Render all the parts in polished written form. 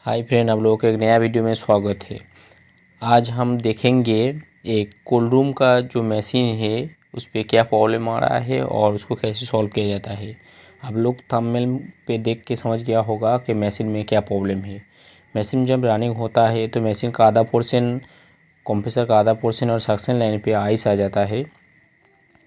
Hi friend, आप लोगों को एक नया वीडियो में स्वागत है। आज हम देखेंगे एक कोल्ड रूम का जो मशीन है उस पर क्या प्रॉब्लम आ रहा है और उसको कैसे सॉल्व किया जाता है। आप लोग थंबनेल पे देख के समझ गया होगा कि मशीन में क्या प्रॉब्लम है। मशीन जब रनिंग होता है तो मशीन का आधा पोर्शन, कंप्रेसर का आधा पोर्शन और सक्शन लाइन पे आइस आ जाता है।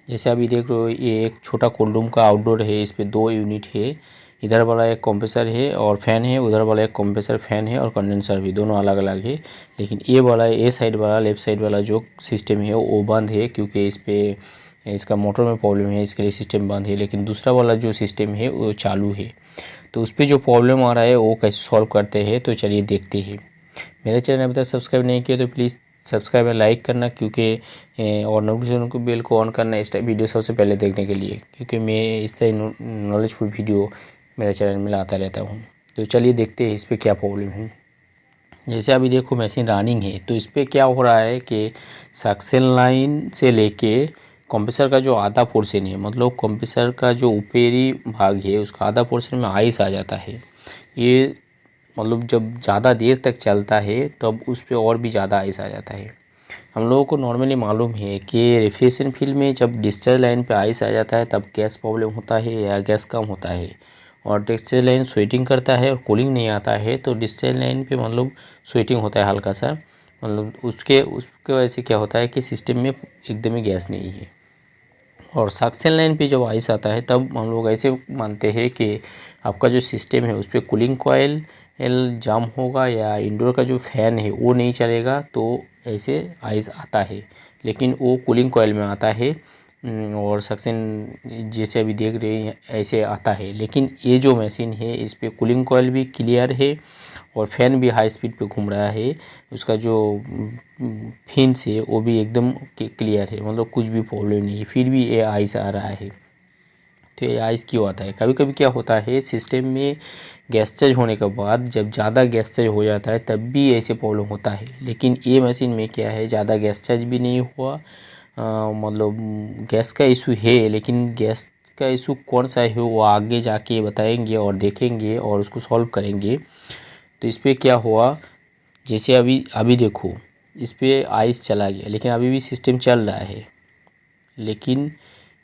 जैसे अभी देख रहे हो, ये एक छोटा कोल्ड रूम का आउटडोर है। इस पे 2 यूनिट है। इधर वाला एक कंप्रेसर है और फैन है, उधर वाला एक कंप्रेसर फैन है और कंडेंसर भी, दोनों अलग अलग है। लेकिन ये वाला, ए साइड वाला, लेफ्ट साइड वाला जो सिस्टम है वो बंद है, क्योंकि इस पे इसका मोटर में प्रॉब्लम है, इसके लिए सिस्टम बंद है। लेकिन दूसरा वाला जो सिस्टम है वो चालू है। तो उस पर जो प्रॉब्लम आ रहा है वो कैसे सॉल्व करते हैं, तो चलिए देखते हैं। मेरे चैनल अभी तक सब्सक्राइब नहीं किया तो प्लीज़ सब्सक्राइब और लाइक करना, क्योंकि और नोटिफिकेशन को बेल को ऑन करना इस टाइप वीडियो सबसे पहले देखने के लिए, क्योंकि मैं इस तरह नॉलेजफुल वीडियो मेरे चैनल में लाता रहता हूँ। तो चलिए देखते हैं इस पर क्या प्रॉब्लम है। जैसे अभी देखो मशीन रनिंग है, तो इस पर क्या हो रहा है कि सक्शन लाइन से लेके कंप्रेसर का जो आधा पोर्शन है, मतलब कंप्रेसर का जो ऊपरी भाग है उसका आधा पोर्शन में आइस आ जाता है। ये मतलब जब ज़्यादा देर तक चलता है तब उस पर और भी ज़्यादा आइस आ जाता है। हम लोगों को नॉर्मली मालूम है कि रेफ्रिजरेशन फील्ड में जब डिस्चार्ज लाइन पे आइस आ जाता है तब गैस प्रॉब्लम होता है या गैस कम होता है, और डिस्चार्ज लाइन स्वेटिंग करता है और कूलिंग नहीं आता है तो डिस्चार्ज लाइन पे मतलब स्वेटिंग होता है हल्का सा। मतलब उसके वजह से क्या होता है कि सिस्टम में एकदम ही गैस नहीं है। और सक्शन लाइन पे जब आइस आता है तब हम लोग ऐसे मानते हैं कि आपका जो सिस्टम है उस पर कूलिंग कॉयल जाम होगा या इंडोर का जो फ़ैन है वो नहीं चलेगा, तो ऐसे आइस आता है। लेकिन वो कूलिंग कॉयल में आता है और सक्शन जैसे अभी देख रहे हैं ऐसे आता है। लेकिन ये जो मशीन है इस पर कूलिंग कॉयल भी क्लियर है और फ़ैन भी हाई स्पीड पे घूम रहा है। उसका जो फिन्स है वो भी एकदम क्लियर है, मतलब कुछ भी प्रॉब्लम नहीं है, फिर भी ये आइस आ रहा है। तो ये आइस क्यों आता है? कभी कभी क्या होता है सिस्टम में गैस चार्ज होने के बाद जब ज़्यादा गैस चार्ज हो जाता है तब भी ऐसे प्रॉब्लम होता है। लेकिन ये मशीन में क्या है, ज़्यादा गैस चार्ज भी नहीं हुआ, मतलब गैस का इशू है। लेकिन गैस का इशू कौन सा है वो आगे जाके बताएंगे और देखेंगे और उसको सॉल्व करेंगे। तो इस पर क्या हुआ, जैसे अभी अभी देखो इस पर आइस चला गया लेकिन अभी भी सिस्टम चल रहा है। लेकिन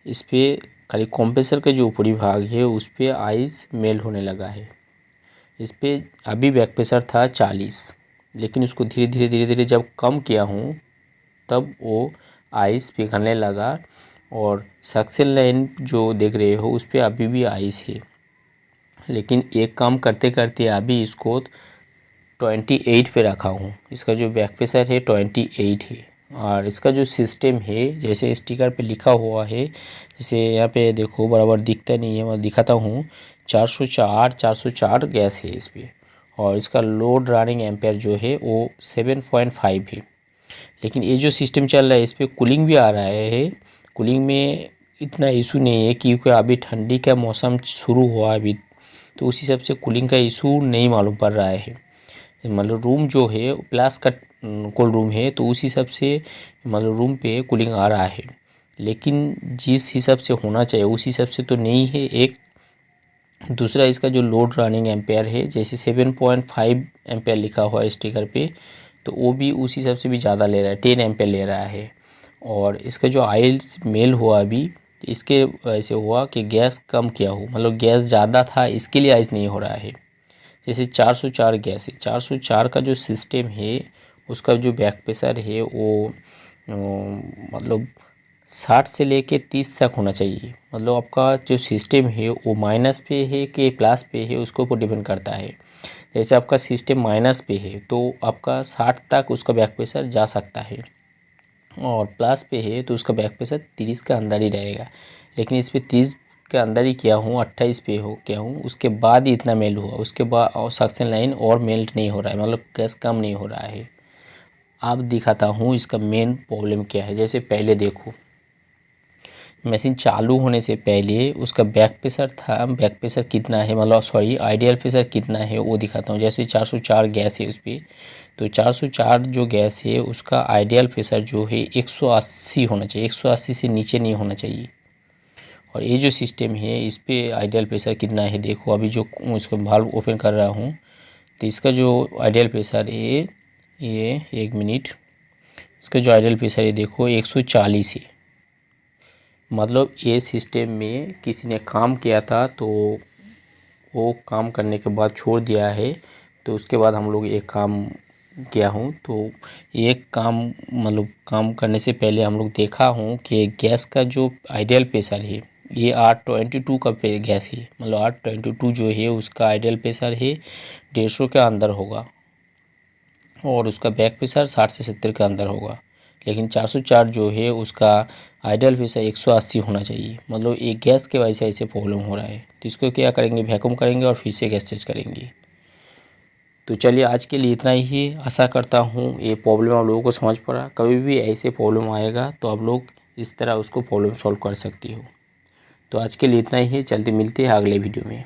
इस पर खाली कंप्रेसर का जो ऊपरी भाग है उस पर आइस मेल्ट होने लगा है। इस पर अभी बैक प्रेशर था 40, लेकिन उसको धीरे धीरे धीरे धीरे जब कम किया हूँ तब वो आइस पिघलने लगा। और सक्शन लाइन जो देख रहे हो उस पर अभी भी आइस है। लेकिन एक काम करते करते अभी इसको 28 पे रखा हूँ। इसका जो बैक प्रेशर है 28 है। और इसका जो सिस्टम है जैसे स्टिकर पे लिखा हुआ है, जैसे यहाँ पे देखो बराबर दिखता नहीं है, मैं दिखाता हूँ। 404 गैस है इस पर। और इसका लोड रनिंग एम्पेयर जो है वो 7.5 है। लेकिन ये जो सिस्टम चल रहा है इस पर कूलिंग भी आ रहा है। कूलिंग में इतना इशू नहीं है, क्योंकि अभी ठंडी का मौसम शुरू हुआ अभी, तो उस हिसाब से कूलिंग का इशू नहीं मालूम पड़ रहा है। मतलब रूम जो है प्लस का कोल्ड रूम है, तो उस हिसाब से मतलब रूम पे कूलिंग आ रहा है। लेकिन जिस हिसाब से होना चाहिए उस हिसाब से तो नहीं है। एक दूसरा इसका जो लोड रनिंग एम्पेयर है, जैसे 7.5 एम्पेयर लिखा हुआ है स्टिकर पे, तो वो भी उस हिसाब से भी ज़्यादा ले रहा है, 10 एम्पेयर ले रहा है। और इसका जो आयल मेल हुआ अभी, तो इसके वजह से हुआ कि गैस कम किया हो, मतलब गैस ज़्यादा था इसके लिए आइस नहीं हो रहा है। जैसे 404 गैस है, 404 का जो सिस्टम है उसका जो बैक प्रेशर है वो मतलब 60 से लेके 30 तक होना चाहिए। मतलब आपका जो सिस्टम है वो माइनस पे है कि प्लस पे है उसके ऊपर डिपेंड करता है। जैसे आपका सिस्टम माइनस पे है तो आपका 60 तक उसका बैक प्रेशर जा सकता है, और प्लस पे है तो उसका बैक प्रेशर 30 के अंदर ही रहेगा। लेकिन इस पर 30 के अंदर ही किया हूँ, 28 पे हो क्या हूँ, उसके बाद ही इतना मेल्ट हुआ। उसके बाद और सक्शन लाइन और मेल्ट नहीं हो रहा है, मतलब गैस कम नहीं हो रहा है। अब दिखाता हूँ इसका मेन प्रॉब्लम क्या है। जैसे पहले देखो मशीन चालू होने से पहले उसका बैक प्रेशर था, बैक प्रेशर कितना है, मतलब सॉरी आइडियल प्रेशर कितना है वो दिखाता हूँ। जैसे 404 गैस है उस पर, तो 404 जो गैस है उसका आइडियल प्रेशर जो है 180 होना चाहिए, 180 से नीचे नहीं होना चाहिए। और ये जो सिस्टम है इस पर आइडियल प्रेशर कितना है देखो। अभी जो इसको वाल्व ओपन कर रहा हूँ तो इसका जो आइडियल प्रेशर है ये 1 मिनट, इसका जो आइडियल प्रेशर है देखो 140 है। मतलब ये सिस्टम में किसी ने काम किया था तो वो काम करने के बाद छोड़ दिया है, तो उसके बाद हम लोग एक काम किया हूँ। तो एक काम मतलब काम करने से पहले हम लोग देखा हूँ कि गैस का जो आइडियल प्रेशर है ये 822 का गैस है। मतलब 822 जो है उसका आइडियल प्रेशर है 150 के अंदर होगा और उसका बैक प्रेशर 60 से 70 के अंदर होगा। लेकिन 404 जो है उसका आइडियल प्रेशर 180 होना चाहिए। मतलब एक गैस के वजह से ऐसे प्रॉब्लम हो रहा है। तो इसको क्या करेंगे, वैक्यूम करेंगे और फिर से गैस चेंज करेंगे। तो चलिए आज के लिए इतना ही। आशा करता हूँ ये प्रॉब्लम आप लोगों को समझ पड़ा। कभी भी ऐसे प्रॉब्लम आएगा तो आप लोग इस तरह उसको प्रॉब्लम सॉल्व कर सकती हो। तो आज के लिए इतना ही है, जल्दी मिलते हैं अगले वीडियो में।